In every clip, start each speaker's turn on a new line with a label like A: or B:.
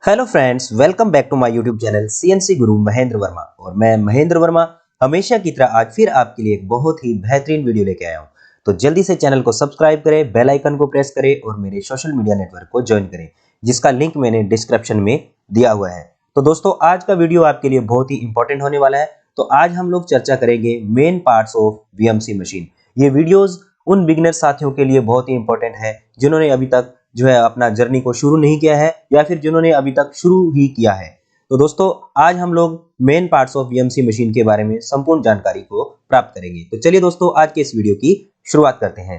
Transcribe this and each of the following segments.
A: Hello friends, welcome back to my YouTube channel CNC Guru Mahendra Verma. और मैं महेंद्र वर्मा हमेशा की तरह आज फिर आपके लिए एक बहुत ही बेहतरीन वीडियो लेके आया हूं। तो जल्दी से चैनल को सब्सक्राइब करें, बेल आइकन को प्रेस करें और मेरे सोशल मीडिया नेटवर्क को ज्वाइन करें, जिसका लिंक मैंने डिस्क्रिप्शन में दिया हुआ है। तो दोस्तों, आज का वीडियो आपके लिए बहुत ही इंपॉर्टेंट होने वाला है। तो आज हम लोग चर्चा करेंगे main parts of VMC machine. ये वीडियोज उन बिगिनर साथियों के लिए बहुत ही इंपॉर्टेंट है जिन्होंने अभी तक जो है अपना जर्नी को शुरू नहीं किया है या फिर जिन्होंने अभी तक शुरू ही किया है। तो दोस्तों, आज हम लोग main parts of VMC machine के बारे में संपूर्ण जानकारी को प्राप्त करेंगे। तो चलिए दोस्तों, आज के इस वीडियो की शुरुआत करते हैं।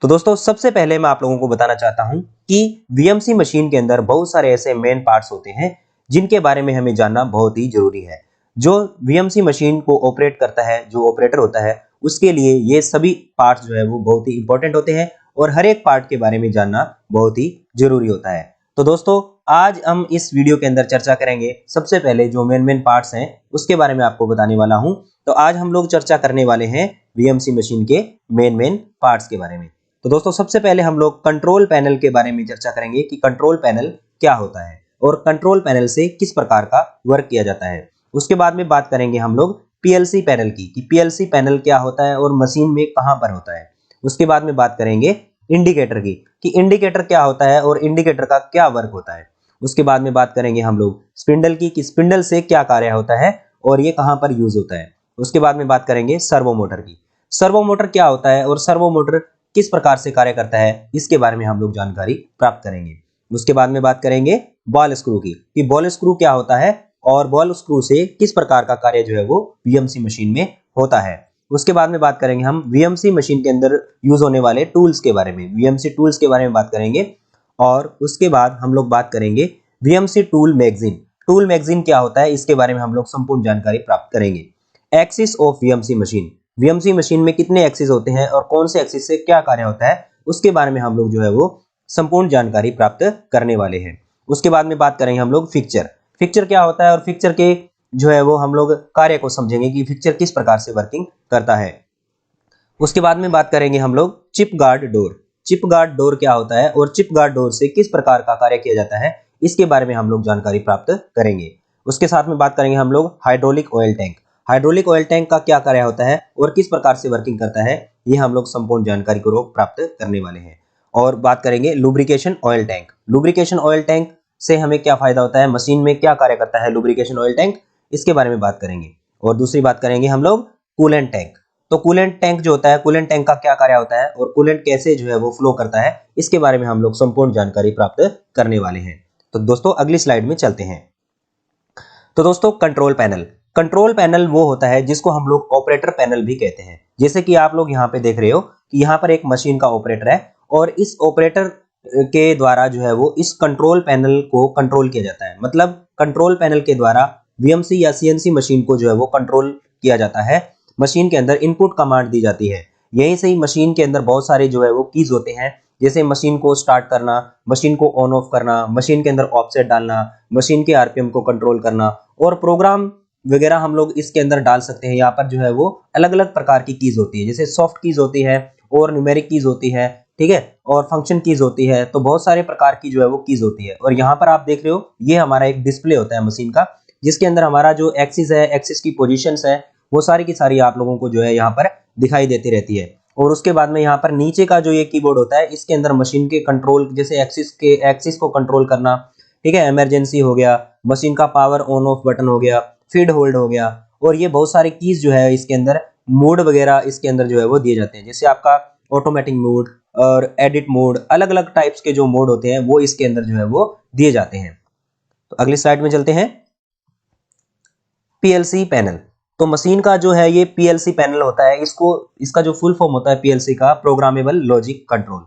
A: तो दोस्तों, सबसे पहले मैं आप लोगों को बताना चाहता हूं कि वीएमसी मशीन के अंदर बहुत सारे ऐसे मेन पार्ट्स होते हैं जिनके बारे में हमें जानना बहुत ही जरूरी है। जो वीएमसी मशीन को ऑपरेट करता है, जो ऑपरेटर होता है, उसके लिए ये सभी पार्ट्स जो है वो बहुत ही इंपॉर्टेंट होते हैं और हर एक पार्ट के बारे में जानना बहुत ही जरूरी होता है। तो दोस्तों, आज हम इस वीडियो के अंदर चर्चा करेंगे। सबसे पहले जो मेन पार्ट्स हैं उसके बारे में आपको बताने वाला हूं। तो आज हम लोग चर्चा करने वाले हैं वीएमसी मशीन के मेन पार्ट्स के बारे में। तो दोस्तों, सबसे पहले हम लोग कंट्रोल पैनल के बारे में चर्चा करेंगे कि कंट्रोल पैनल क्या होता है और कंट्रोल पैनल से किस प्रकार का वर्क किया जाता है। उसके बाद में बात करेंगे हम लोग पीएलसी पैनल की कि पीएलसी पैनल क्या होता है और मशीन में कहां पर होता है। उसके बाद में बात करेंगे इंडिकेटर की कि इंडिकेटर क्या होता है और इंडिकेटर का क्या वर्क होता है। उसके बाद में बात करेंगे हम लोग स्पिंडल की कि स्पिंडल से क्या कार्य होता है और ये कहां पर यूज होता है। उसके बाद में बात करेंगे सर्वो मोटर की, सर्वो मोटर क्या होता है और सर्वो मोटर किस प्रकार से कार्य करता है, इसके बारे में हम लोग जानकारी प्राप्त करेंगे। उसके बाद में बात करेंगे बॉल स्क्रू की कि बॉल स्क्रू क्या होता है और बॉल स्क्रू से किस प्रकार का कार्य जो है वो वीएमसी मशीन में होता है। उसके बाद में बात करेंगे हम वीएमसी मशीन के अंदर यूज होने वाले टूल्स के बारे में, वीएमसी टूल्स के बारे में बात करेंगे। और उसके बाद हम लोग बात करेंगे VMC tool magazine, tool magazine क्या होता है, इसके बारे में हम लोग संपूर्ण जानकारी प्राप्त करेंगे। Axis of VMC machine, VMC machine में कितने एक्सिस होते हैं और कौन से एक्सिस से क्या कार्य होता है, उसके बारे में हम लोग जो है वो संपूर्ण जानकारी प्राप्त करने वाले हैं। उसके बाद में बात करेंगे हम लोग फिक्चर, फिक्चर क्या होता है और फिक्चर के जो है वो हम लोग कार्य को समझेंगे कि फिक्चर किस प्रकार से वर्किंग करता है। उसके बाद में बात करेंगे हम लोग chip guard door, chip guard door क्या होता है और चिप गार्ड डोर से किस प्रकार का कार्य किया जाता है, इसके बारे में हम लोग जानकारी प्राप्त करेंगे। उसके साथ में बात करेंगे हम लोग hydraulic oil tank, hydraulic oil tank का क्या कार्य होता है और किस प्रकार से वर्किंग करता है, ये हम लोग संपूर्ण जानकारी को प्राप्त करने वाले हैं। और बात करेंगे lubrication oil tank, lubrication oil tank से हमें क्या फायदा होता है, मशीन में क्या कार्य करता है लुब्रिकेशन ऑयल टैंक, इसके बारे में बात करेंगे। और दूसरी बात करेंगे हम लोग कूलेंट टैंक, तो कूलेंट टैंक जो होता है, कूलेंट टैंक का क्या कार्य होता है और कूलेंट कैसे जो है वो फ्लो करता है, इसके बारे में हम लोग संपूर्ण जानकारी प्राप्त करने वाले हैं। तो दोस्तों, अगली स्लाइड में चलते हैं। तो दोस्तों, कंट्रोल पैनल, कंट्रोल पैनल वो होता है जिसको हम लोग ऑपरेटर पैनल भी कहते हैं। जैसे कि आप लोग यहाँ पे देख रहे हो कि यहाँ पर एक मशीन का ऑपरेटर है और इस ऑपरेटर के द्वारा जो है वो इस कंट्रोल पैनल को कंट्रोल किया जाता है। मतलब कंट्रोल पैनल के द्वारा वीएमसी या सीएनसी मशीन को जो है वो कंट्रोल किया जाता है। मशीन के अंदर इनपुट कमांड दी जाती है। यहीं से ही मशीन के अंदर बहुत सारे जो है वो कीज होते हैं, जैसे मशीन को स्टार्ट करना, मशीन को ऑन ऑफ करना, मशीन के अंदर ऑफसेट डालना, मशीन के आरपीएम को कंट्रोल करना और प्रोग्राम वगैरह हम लोग इसके अंदर डाल सकते हैं। यहाँ पर जो है वो अलग अलग प्रकार की कीज होती है, जैसे सॉफ्ट कीज होती है और न्यूमेरिक कीज होती है, ठीक है, और फंक्शन कीज होती है। तो बहुत सारे प्रकार की जो है वो कीज होती है। और यहाँ पर आप देख रहे हो ये हमारा एक डिस्प्ले होता है मशीन का, जिसके अंदर हमारा जो एक्सिस है, एक्सिस की पोजीशंस है, वो सारी की सारी आप लोगों को जो है यहाँ पर दिखाई देती रहती है। और उसके बाद में यहाँ पर नीचे का जो ये कीबोर्ड होता है, इसके अंदर मशीन के कंट्रोल, जैसे एक्सिस को कंट्रोल करना, ठीक है, इमरजेंसी हो गया, मशीन का पावर ऑन ऑफ बटन हो गया, फीड होल्ड हो गया, और ये बहुत सारे कीज जो है इसके अंदर, मोड वगैरह इसके अंदर जो है वो दिए जाते हैं। जैसे आपका ऑटोमेटिक मोड और एडिट मोड, अलग अलग टाइप्स के जो मोड होते हैं वो इसके अंदर जो है वो दिए जाते हैं। तो अगली स्लाइड में चलते हैं। पीएलसी पैनल, तो मशीन का जो है ये पीएलसी पैनल होता है, इसका जो फुल फॉर्म होता है पीएलसी का, प्रोग्रामेबल लॉजिक कंट्रोल।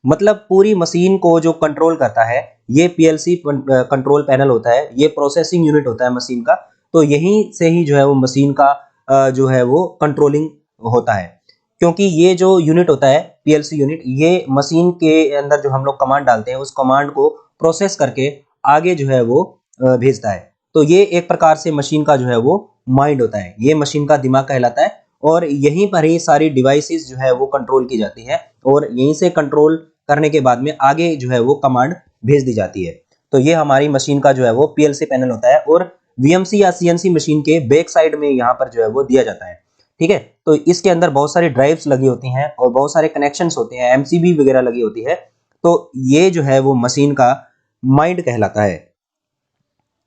A: मतलब पूरी मशीन को जो कंट्रोल करता है ये पीएलसी कंट्रोल पैनल होता है। ये प्रोसेसिंग यूनिट होता है मशीन का। तो यहीं से ही जो है वो मशीन का जो है वो कंट्रोलिंग होता है, क्योंकि ये जो यूनिट होता है पीएलसी यूनिट, ये मशीन के अंदर जो हम लोग कमांड डालते हैं उस कमांड को प्रोसेस करके आगे जो है वो भेजता है। तो ये एक प्रकार से मशीन का जो है वो माइंड होता है, ये मशीन का दिमाग कहलाता है। और यहीं पर ही सारी डिवाइसेस जो है वो कंट्रोल की जाती है और यहीं से कंट्रोल करने के बाद में आगे जो है वो कमांड भेज दी जाती है। तो ये हमारी मशीन का जो है वो पीएलसी पैनल होता है और वीएमसी या सीएनसी मशीन के बैक साइड में यहाँ पर जो है वो दिया जाता है। ठीक है, तो इसके अंदर बहुत सारी ड्राइव्स लगी होती हैं और बहुत सारे कनेक्शंस होते हैं, एमसीबी वगैरह लगी होती है। तो ये जो है वो मशीन का माइंड कहलाता है।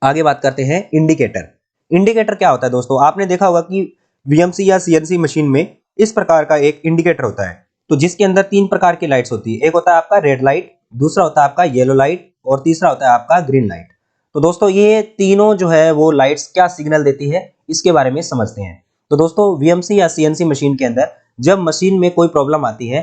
A: आगे बात करते हैं इंडिकेटर। इंडिकेटर क्या होता है दोस्तों? आपने देखा होगा कि वीएमसी या सीएनसी मशीन में इस प्रकार का एक इंडिकेटर होता है, तो जिसके अंदर 3 प्रकार की लाइट्स होती है। एक होता है आपका रेड लाइट, दूसरा होता है आपका येलो लाइट और तीसरा होता है आपका ग्रीन लाइट। तो दोस्तों ये तीनों जो है वो लाइट्स क्या सिग्नल देती है, इसके बारे में समझते हैं। तो दोस्तों वीएमसी या सीएनसी मशीन के अंदर जब मशीन में कोई प्रॉब्लम आती है,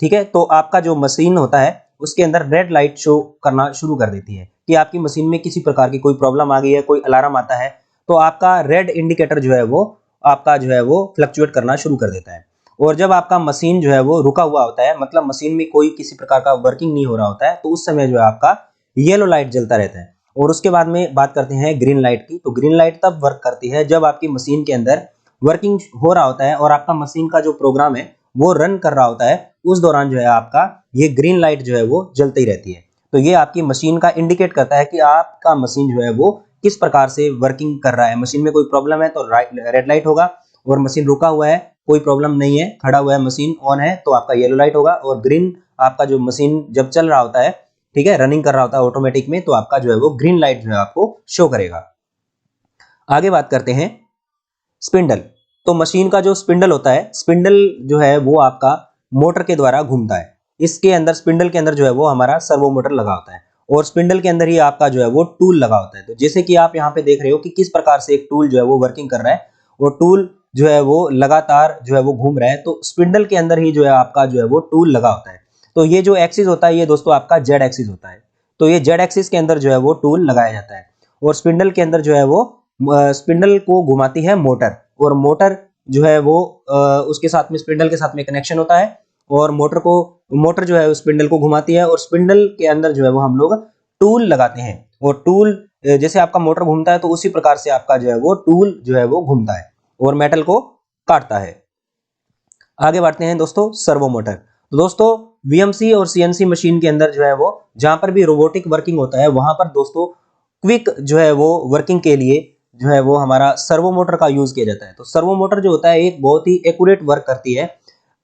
A: ठीक है, तो आपका जो मशीन होता है उसके अंदर रेड लाइट शो करना शुरू कर देती है कि आपकी मशीन में किसी प्रकार की कोई प्रॉब्लम आ गई है, कोई अलार्म आता है, तो आपका रेड इंडिकेटर जो है वो आपका जो है वो फ्लक्चुएट करना शुरू कर देता है। और जब आपका मशीन जो है वो रुका हुआ होता है, मतलब मशीन में कोई किसी प्रकार का वर्किंग नहीं हो रहा होता है, तो उस समय जो है आपका येलो लाइट जलता रहता है। और उसके बाद में बात करते हैं ग्रीन लाइट की। तो ग्रीन लाइट तब वर्क करती है जब आपकी मशीन के अंदर वर्किंग हो रहा होता है और आपका मशीन का जो प्रोग्राम है वो रन कर रहा होता है, उस दौरान जो है आपका ये ग्रीन लाइट जो है वो जलती रहती है। तो ये आपकी मशीन का इंडिकेट करता है कि आपका मशीन जो है वो किस प्रकार से वर्किंग कर रहा है। मशीन में कोई प्रॉब्लम है तो रेड लाइट होगा, और मशीन रुका हुआ है, कोई प्रॉब्लम नहीं है, खड़ा हुआ है, मशीन ऑन है, तो आपका येलो लाइट होगा। और ग्रीन आपका जो मशीन जब चल रहा होता है, ठीक है, रनिंग कर रहा होता है ऑटोमेटिक में, तो आपका जो है वो ग्रीन लाइट जो है आपको शो करेगा। आगे बात करते हैं स्पिंडल। तो मशीन का जो स्पिंडल होता है, स्पिंडल जो है वो आपका मोटर के द्वारा घूमता है। इसके अंदर स्पिंडल के अंदर जो है वो हमारा सर्वो मोटर लगा होता है और स्पिंडल के अंदर ही आपका जो है वो टूल लगा होता है। तो जैसे कि आप यहाँ पे देख रहे हो कि किस प्रकार से एक टूल जो है वो वर्किंग कर रहा है, और टूल जो है वो लगातार जो है वो घूम रहा है, तो स्पिंडल के अंदर ही जो है आपका जो है वो टूल लगा होता है। तो ये जो एक्सिस होता है ये दोस्तों आपका जेड एक्सिस होता है। तो ये जेड एक्सिस के अंदर जो है वो टूल लगाया जाता है, और स्पिंडल के अंदर जो है वो स्पिंडल को घुमाती है मोटर, और मोटर जो है वो उसके साथ में स्पिंडल के साथ में कनेक्शन होता है, और मोटर जो है स्पिंडल को घुमाती है, और स्पिंडल के अंदर जो है वो हम लोग टूल लगाते हैं। और टूल जैसे आपका मोटर घूमता है तो उसी प्रकार से आपका जो है वो टूल जो है वो घूमता है और मेटल को काटता है। आगे बढ़ते हैं दोस्तों सर्वो मोटर। तो दोस्तों वीएमसी और सीएनसी मशीन के अंदर जो है वो जहां पर भी रोबोटिक वर्किंग होता है, वहां पर दोस्तों क्विक जो है वो वर्किंग के लिए जो है वो हमारा सर्वो मोटर का यूज किया जाता है। तो सर्वो मोटर जो होता है एक बहुत ही एक्यूरेट वर्क करती है।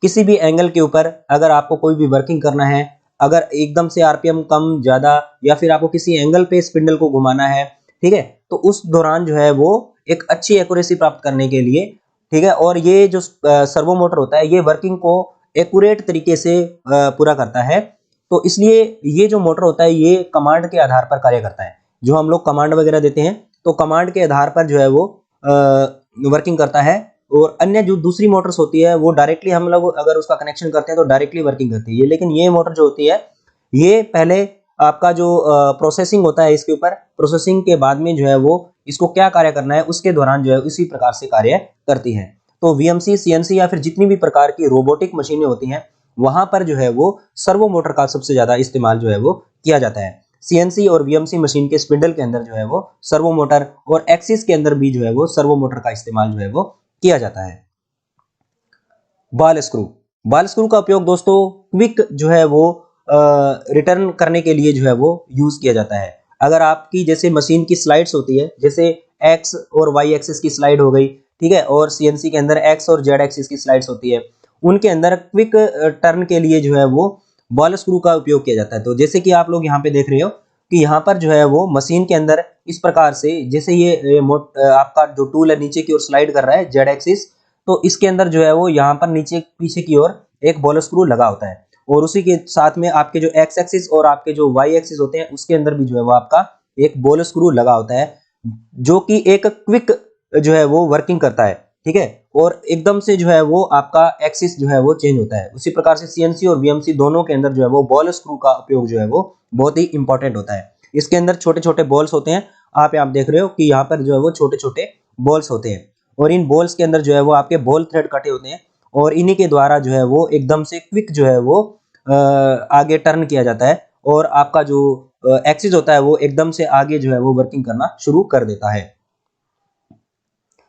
A: किसी भी एंगल के ऊपर अगर आपको कोई भी वर्किंग करना है, अगर एकदम से आरपीएम कम ज्यादा, या फिर आपको किसी एंगल पे स्पिंडल को घुमाना है, ठीक है, तो उस दौरान जो है वो एक अच्छी एक्यूरेसी प्राप्त करने के लिए, ठीक है, और ये जो सर्वो मोटर होता है ये वर्किंग को एक्यूरेट तरीके से पूरा करता है। तो इसलिए ये जो मोटर होता है ये कमांड के आधार पर कार्य करता है। जो हम लोग कमांड वगैरह देते हैं तो कमांड के आधार पर जो है वो वर्किंग करता है, और अन्य जो दूसरी मोटर्स होती है वो डायरेक्टली हम लोग अगर उसका कनेक्शन करते हैं तो डायरेक्टली वर्किंग करती है। लेकिन ये मोटर जो होती है ये पहले आपका जो प्रोसेसिंग होता है इसके ऊपर, प्रोसेसिंग के बाद में जो है वो इसको क्या कार्य करना है उसके दौरान जो है इसी प्रकार से कार्य करती है। तो वीएमसी, सीएनसी या फिर जितनी भी प्रकार की रोबोटिक मशीनें होती हैं वहां पर जो है वो सर्वो मोटर का सबसे ज्यादा इस्तेमाल जो है वो किया जाता है। सीएनसी और वीएमसी मशीन के स्पिंडल के अंदर जो है वो सर्वो मोटर, और एक्सिस के अंदर भी जो है वो सर्वो मोटर का इस्तेमाल जो है वो किया जाता है। Ball screw. बॉल स्क्रू का उपयोग दोस्तों क्विक जो है वो रिटर्न करने के लिए जो है वो यूज किया जाता है। अगर आपकी जैसे मशीन की स्लाइड्स होती है, जैसे एक्स और वाई एक्सिस की स्लाइड हो गई, ठीक है, और सीएनसी के अंदर एक्स और जेड एक्सिस की स्लाइड्स होती है, उनके अंदर क्विक टर्न के लिए जो है वो बॉल स्क्रू का उपयोग किया जाता है। तो जैसे कि आप लोग यहाँ पे देख रहे हो कि यहाँ पर जो है वो मशीन के अंदर इस प्रकार से जैसे ये आपका जो टूल है नीचे की ओर स्लाइड कर रहा है जेड एक्सिस, तो इसके अंदर जो है वो यहाँ पर नीचे पीछे की ओर एक बॉल स्क्रू लगा होता है, और उसी के साथ में आपके जो एक्स एक्सिस और आपके जो वाई एक्सिस होते हैं उसके अंदर भी जो है वो आपका एक बॉल स्क्रू लगा होता है, जो कि एक क्विक जो है वो वर्किंग करता है, ठीक है, और एकदम से जो है वो आपका एक्सिस जो है वो चेंज होता है। उसी प्रकार से सीएनसी और वीएमसी दोनों के अंदर जो है वो बॉल स्क्रू का उपयोग जो है वो बहुत ही इंपॉर्टेंट होता है। इसके अंदर छोटे छोटे बॉल्स होते हैं, आप यहाँ देख रहे हो कि यहाँ पर जो है वो छोटे छोटे बॉल्स होते हैं, और इन बॉल्स के अंदर जो है वो आपके बॉल थ्रेड कटे होते हैं, और इन्हीं के द्वारा जो है वो एकदम से क्विक जो है वो आगे टर्न किया जाता है, और आपका जो एक्सिस होता है वो एकदम से आगे जो है वो वर्किंग करना शुरू कर देता है।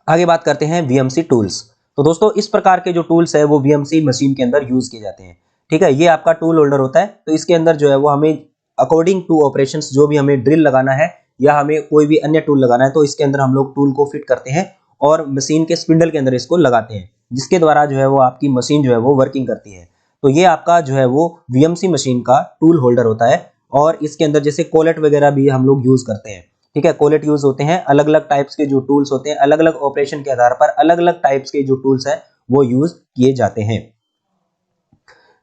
A: आगे बात करते हैं वीएमसी टूल्स। तो दोस्तों इस प्रकार के जो टूल्स है वो वीएमसी मशीन के अंदर यूज किए जाते हैं, ठीक है। ये आपका टूल होल्डर होता है, तो इसके अंदर जो है वो हमें अकॉर्डिंग टू ऑपरेशंस जो भी हमें ड्रिल लगाना है या हमें कोई भी अन्य टूल लगाना है तो इसके अंदर हम लोग टूल को फिट करते हैं और मशीन के स्पिंडल के अंदर इसको लगाते हैं, जिसके द्वारा जो है वो आपकी मशीन जो है वो वर्किंग करती है। तो ये आपका जो है वो वीएमसी मशीन का टूल होल्डर होता है और इसके अंदर जैसे कोलेट वगैरह भी हम लोग यूज करते हैं। ठीक है, कोलेट यूज होते हैं, अलग अलग टाइप्स के जो टूल्स होते हैं, अलग अलग ऑपरेशन के आधार पर अलग अलग टाइप्स के जो टूल्स हैं वो यूज किए जाते हैं।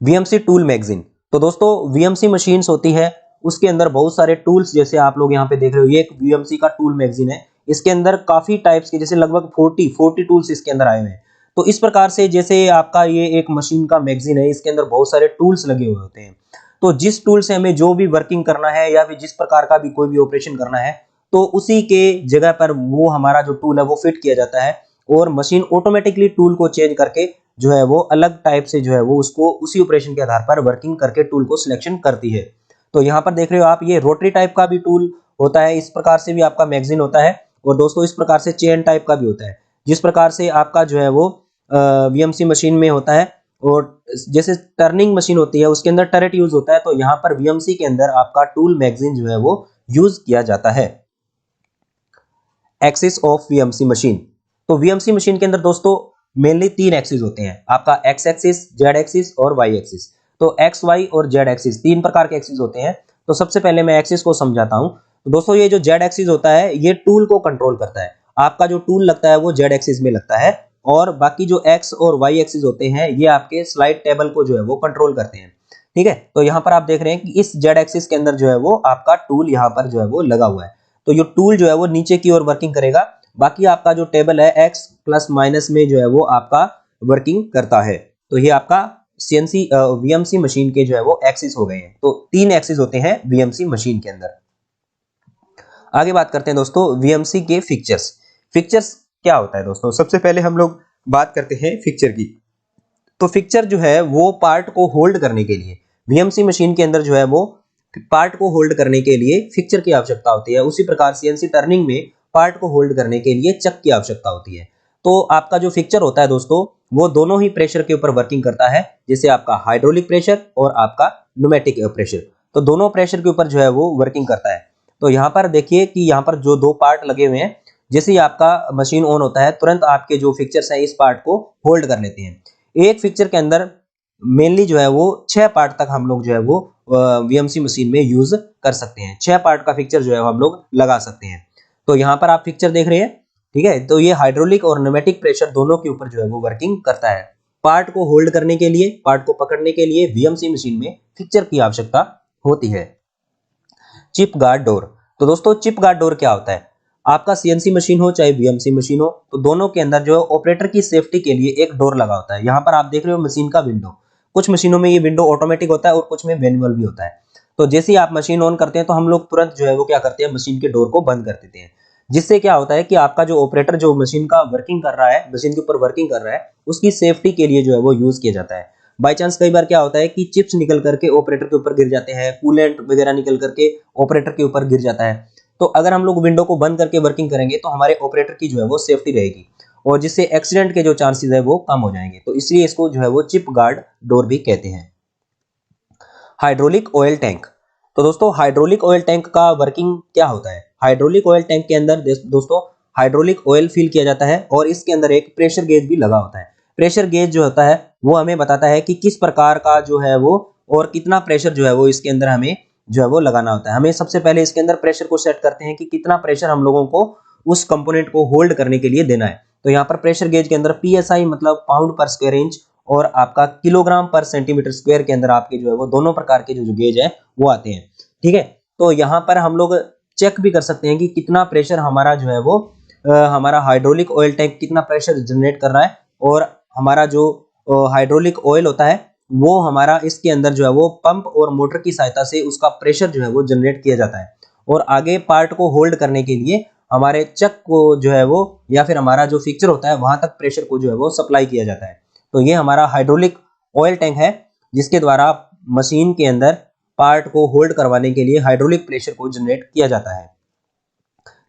A: वीएमसी टूल मैगजीन, तो दोस्तों वीएमसी मशीन्स होती है उसके अंदर बहुत सारे टूल्स, जैसे आप लोग यहाँ पे देख रहे हो ये एक वीएमसी का टूल मैगजीन है। इसके अंदर काफी टाइप्स के जैसे लगभग 40 टूल्स इसके अंदर आए हुए हैं। तो इस प्रकार से जैसे आपका ये एक मशीन का मैगजीन है, इसके अंदर बहुत सारे टूल्स लगे हुए होते हैं। तो जिस टूल से हमें जो भी वर्किंग करना है या फिर जिस प्रकार का भी कोई भी ऑपरेशन करना है तो उसी के जगह पर वो हमारा जो टूल है वो फिट किया जाता है और मशीन ऑटोमेटिकली टूल को चेंज करके जो है वो अलग टाइप से जो है वो उसको उसी ऑपरेशन के आधार पर वर्किंग करके टूल को सिलेक्शन करती है। तो यहाँ पर देख रहे हो आप, ये रोटरी टाइप का भी टूल होता है, इस प्रकार से भी आपका मैगजीन होता है। और दोस्तों इस प्रकार से चेन टाइप का भी होता है, जिस प्रकार से आपका जो है वो वीएमसी मशीन में होता है। और जैसे टर्निंग मशीन होती है उसके अंदर टरेट यूज होता है, तो यहाँ पर वीएमसी के अंदर आपका टूल मैगजीन जो है वो यूज किया जाता है। एक्सिस ऑफ वीएमसी मशीन, तो वीएमसी मशीन के अंदर दोस्तों मेनली 3 एक्सिस होते हैं, आपका एक्स एक्सिस, जेड एक्सिस और वाई एक्सिस। तो एक्स, वाई और जेड एक्सिस 3 प्रकार के एक्सिस होते हैं। तो सबसे पहले मैं एक्सिस को समझाता हूं। तो दोस्तों ये जो जेड एक्सिस होता है ये टूल को कंट्रोल करता है, आपका जो टूल लगता है वो जेड एक्सिस में लगता है और बाकी जो एक्स और वाई एक्सिस होते हैं ये आपके स्लाइड टेबल को जो है वो कंट्रोल करते हैं। ठीक है, तो यहाँ पर आप देख रहे हैं कि इस जेड एक्सिस के अंदर जो है वो आपका टूल यहाँ पर जो है वो लगा हुआ है। तो ये टूल जो है वो नीचे की ओर वर्किंग करेगा, बाकी आपका जो टेबल है एक्स प्लस माइनस में जो है वो आपका वर्किंग करता है। तो ये आपका सीएनसी वीएमसी मशीन के जो है वो एक्सिस हो गए हैं। तो 3 एक्सिस होते हैं वीएमसी मशीन के अंदर। आगे बात करते हैं दोस्तों वीएमसी के फिक्चर्स। फिक्चर्स क्या होता है दोस्तों, सबसे पहले हम लोग बात करते हैं फिक्चर की। तो फिक्चर जो है वो पार्ट को होल्ड करने के लिए, वीएमसी मशीन के अंदर जो है वो पार्ट को होल्ड करने के लिए फिक्चर की आवश्यकता होती है। उसी प्रकार सीएनसी टर्निंग में पार्ट को होल्ड करने के लिए चक की आवश्यकता होती है। तो आपका जो फिक्चर होता है दोस्तों वो दोनों ही प्रेशर के ऊपर वर्किंग करता है, जैसे आपका हाइड्रोलिक प्रेशर और आपका न्यूमेटिक प्रेशर। तो दोनों प्रेशर के ऊपर जो है वो वर्किंग करता है। तो यहाँ पर देखिए कि यहाँ पर जो 2 पार्ट लगे हुए हैं, जैसे ही आपका मशीन ऑन होता है तुरंत आपके जो फिक्चर्स हैं इस पार्ट को होल्ड कर लेते हैं। एक फिक्चर के अंदर मेनली जो है वो 6 पार्ट तक हम लोग जो है वो वीएमसी मशीन में यूज कर सकते हैं। 6 पार्ट का फिक्चर जो है हम लोग लगा सकते हैं। तो यहाँ पर आप फिक्चर देख रहे हैं, ठीक है। तो ये हाइड्रोलिक और न्यूमेटिक प्रेशर दोनों के ऊपर जो है वो वर्किंग करता है। पार्ट को होल्ड करने के लिए, पार्ट को पकड़ने के लिए वीएमसी मशीन में फिक्चर की आवश्यकता होती है। चिप गार्ड डोर, तो दोस्तों चिप गार्ड डोर क्या होता है, आपका सीएनसी मशीन हो चाहे वीएमसी मशीन हो तो दोनों के अंदर जो है ऑपरेटर की सेफ्टी के लिए एक डोर लगा होता है। यहाँ पर आप देख रहे हो मशीन का विंडो, कुछ मशीनों में ये विंडो ऑटोमेटिक होता है और कुछ में मैनुअल भी होता है। तो जैसे ही आप मशीन ऑन करते हैं तो हम लोग तुरंत जो है वो क्या करते हैं, मशीन के डोर को बंद कर देते हैं। जिससे क्या होता है कि आपका जो ऑपरेटर जो मशीन का वर्किंग कर रहा है, मशीन के ऊपर वर्किंग कर रहा है, उसकी सेफ्टी के लिए जो है वो यूज किया जाता है। बाई चांस कई बार क्या होता है कि चिप्स निकल करके ऑपरेटर के ऊपर गिर जाते हैं, कूलेंट वगैरह निकल करके ऑपरेटर के ऊपर गिर जाता है। तो अगर हम लोग विंडो को बंद करके वर्किंग करेंगे तो हमारे ऑपरेटर की जो है वो सेफ्टी रहेगी और जिससे एक्सीडेंट के जो चांसेस है वो कम हो जाएंगे। तो इसलिए इसको जो है वो चिप गार्ड डोर भी कहते हैं। हाइड्रोलिक ऑयल टैंक, तो दोस्तों हाइड्रोलिक ऑयल टैंक का वर्किंग क्या होता है। हाइड्रोलिक ऑयल टैंक के अंदर दोस्तों हाइड्रोलिक ऑयल फिल किया जाता है और इसके अंदर एक प्रेशर गेज भी लगा होता है। प्रेशर गेज जो होता है वो हमें बताता है कि किस प्रकार का जो है वो और कितना प्रेशर जो है वो इसके अंदर हमें जो है वो लगाना होता है। हमें सबसे पहले इसके अंदर प्रेशर को सेट करते हैं कि कितना प्रेशर हम लोगों को उस कंपोनेंट को होल्ड करने के लिए देना है। तो यहाँ पर प्रेशर गेज के अंदर पीएसआई मतलब पाउंड पर स्क्वायर इंच और आपका किलोग्राम पर सेंटीमीटर स्क्वायर के अंदर आपके जो है वो दोनों प्रकार के जो गेज है वो आते हैं। ठीक है, तो यहाँ पर हम लोग चेक भी कर सकते हैं कि कितना प्रेशर हमारा जो है वो हमारा हाइड्रोलिक ऑयल टैंक कितना प्रेशर जनरेट कर रहा है और हमारा जो हाइड्रोलिक ऑयल होता है वो हमारा इसके अंदर जो है वो पंप और मोटर की सहायता से उसका प्रेशर जो है वो जनरेट किया जाता है और आगे पार्ट को होल्ड करने के लिए हमारे चक को जो है वो या फिर हमारा जो फिक्चर होता है वहां तक प्रेशर को जो है वो सप्लाई किया जाता है। तो ये हमारा हाइड्रोलिक ऑयल टैंक है जिसके द्वारा मशीन के अंदर पार्ट को होल्ड करवाने के लिए हाइड्रोलिक प्रेशर को जनरेट किया जाता है।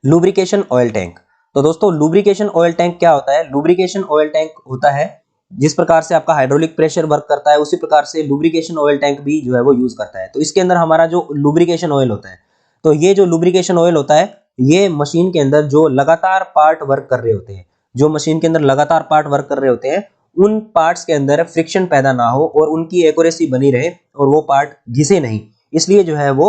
A: लुब्रिकेशन ऑयल टैंक, तो दोस्तों लुब्रिकेशन ऑयल टैंक क्या होता है। लुब्रिकेशन ऑयल टैंक होता है जिस प्रकार से आपका हाइड्रोलिक प्रेशर वर्क करता है उसी प्रकार से लुब्रिकेशन ऑयल टैंक भी जो है वो यूज करता है। तो इसके अंदर हमारा जो लुब्रिकेशन ऑयल होता है, तो ये जो लुब्रिकेशन ऑयल होता है ये मशीन के अंदर जो लगातार पार्ट वर्क कर रहे होते हैं, जो मशीन के अंदर लगातार पार्ट वर्क कर रहे होते हैं, उन पार्ट्स के अंदर फ्रिक्शन पैदा ना हो और उनकी एक्यूरेसी बनी रहे और वो पार्ट घिसे नहीं, इसलिए जो है वो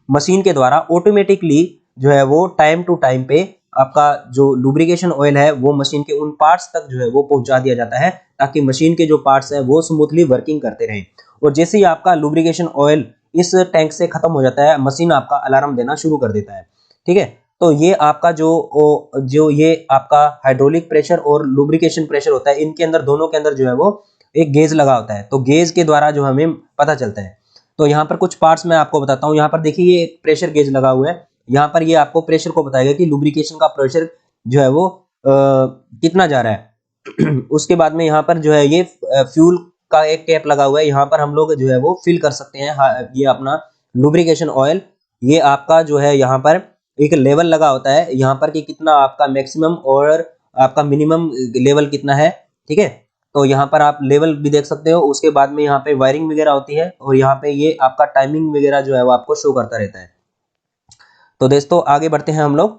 A: मशीन के द्वारा ऑटोमेटिकली जो है वो टाइम टू टाइम पे आपका जो लुब्रिकेशन ऑयल है वो मशीन के उन पार्ट्स तक जो है वो पहुंचा दिया जाता है, ताकि मशीन के जो पार्ट्स है वो स्मूथली वर्किंग करते रहें। और जैसे ही आपका लुब्रिकेशन ऑयल इस टैंक से खत्म हो जाता है, मशीन आपका अलार्म देना शुरू कर देता है। ठीक है, तो ये आपका जो ये आपका हाइड्रोलिक प्रेशर और लुब्रिकेशन प्रेशर होता है, इनके अंदर दोनों के अंदर जो है वो एक गेज लगा होता है। तो गेज के द्वारा जो हमें पता चलता है। तो यहाँ पर कुछ पार्ट्स मैं आपको बताता हूँ। यहाँ पर देखिए ये एक प्रेशर गेज लगा हुआ है, यहाँ पर ये आपको प्रेशर को बताएगा कि लुब्रिकेशन का प्रेशर जो है वो कितना जा रहा है। उसके बाद में यहाँ पर जो है ये फ्यूल का एक कैप लगा हुआ है, यहाँ पर हम लोग जो है वो फिल कर सकते हैं। ये अपना लुब्रिकेशन ऑयल, ये आपका जो है यहाँ पर एक लेवल लगा होता है यहाँ पर कि कितना आपका मैक्सिमम और आपका मिनिमम लेवल कितना है। ठीक है, तो यहाँ पर आप लेवल भी देख सकते हो। उसके बाद में यहाँ पे वायरिंग वगैरह होती है और यहाँ पे ये आपका टाइमिंग वगैरह जो है वो आपको शो करता रहता है। तो दोस्तों आगे बढ़ते हैं हम लोग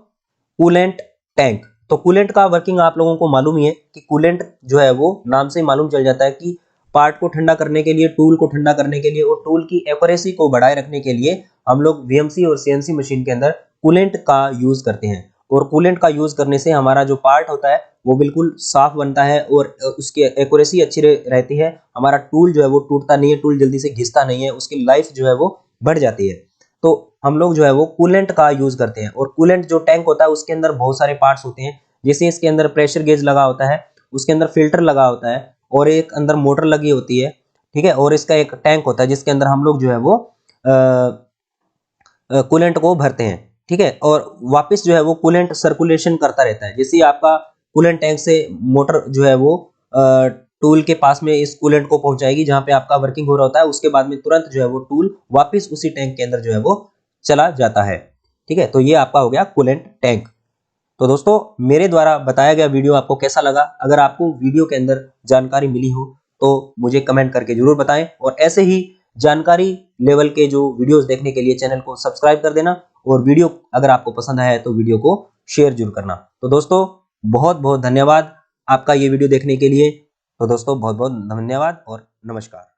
A: कूलेंट टैंक। तो कूलेंट का वर्किंग आप लोगों को मालूम ही है कि कूलेंट जो है वो नाम से ही मालूम चल जाता है कि पार्ट को ठंडा करने के लिए, टूल को ठंडा करने के लिए और टूल की एक्यूरेसी को बढ़ाए रखने के लिए हम लोग वीएमसी और सीएनसी मशीन के अंदर कूलेंट का यूज करते हैं। और कूलेंट का यूज करने से हमारा जो पार्ट होता है वो बिल्कुल साफ बनता है और उसकी एक्यूरेसी अच्छी रहती है। हमारा टूल जो है वो टूटता नहीं है, टूल जल्दी से घिसता नहीं है, उसकी लाइफ जो है वो बढ़ जाती है। तो हम लोग जो है वो कूलेंट का यूज करते हैं। और कूलेंट जो टैंक होता है उसके अंदर बहुत सारे पार्ट्स होते हैं, जैसे इसके अंदर प्रेशर गेज लगा होता है, उसके अंदर फिल्टर लगा होता है और एक अंदर मोटर लगी होती है। ठीक है, और इसका एक टैंक होता है जिसके अंदर हम लोग जो है वो कूलेंट को भरते हैं। ठीक है, और वापस जो है वो कूलेंट सर्कुलेशन करता रहता है। जैसे आपका कूलेंट टैंक से मोटर जो है वो टूल के पास में इस कूलेंट को पहुंचाएगी जहां पे आपका वर्किंग हो रहा होता है, उसके बाद में तुरंत जो है वो टूल वापस उसी टैंक के अंदर जो है वो चला जाता है। ठीक है, तो ये आपका हो गया कूलेंट टैंक। तो दोस्तों मेरे द्वारा बताया गया वीडियो आपको कैसा लगा? अगर आपको वीडियो के अंदर जानकारी मिली हो तो मुझे कमेंट करके जरूर बताएं, और ऐसे ही जानकारी लेवल के जो वीडियोस देखने के लिए चैनल को सब्सक्राइब कर देना, और वीडियो अगर आपको पसंद आया है तो वीडियो को शेयर जरूर करना। तो दोस्तों बहुत बहुत धन्यवाद आपका ये वीडियो देखने के लिए। तो दोस्तों बहुत बहुत धन्यवाद और नमस्कार।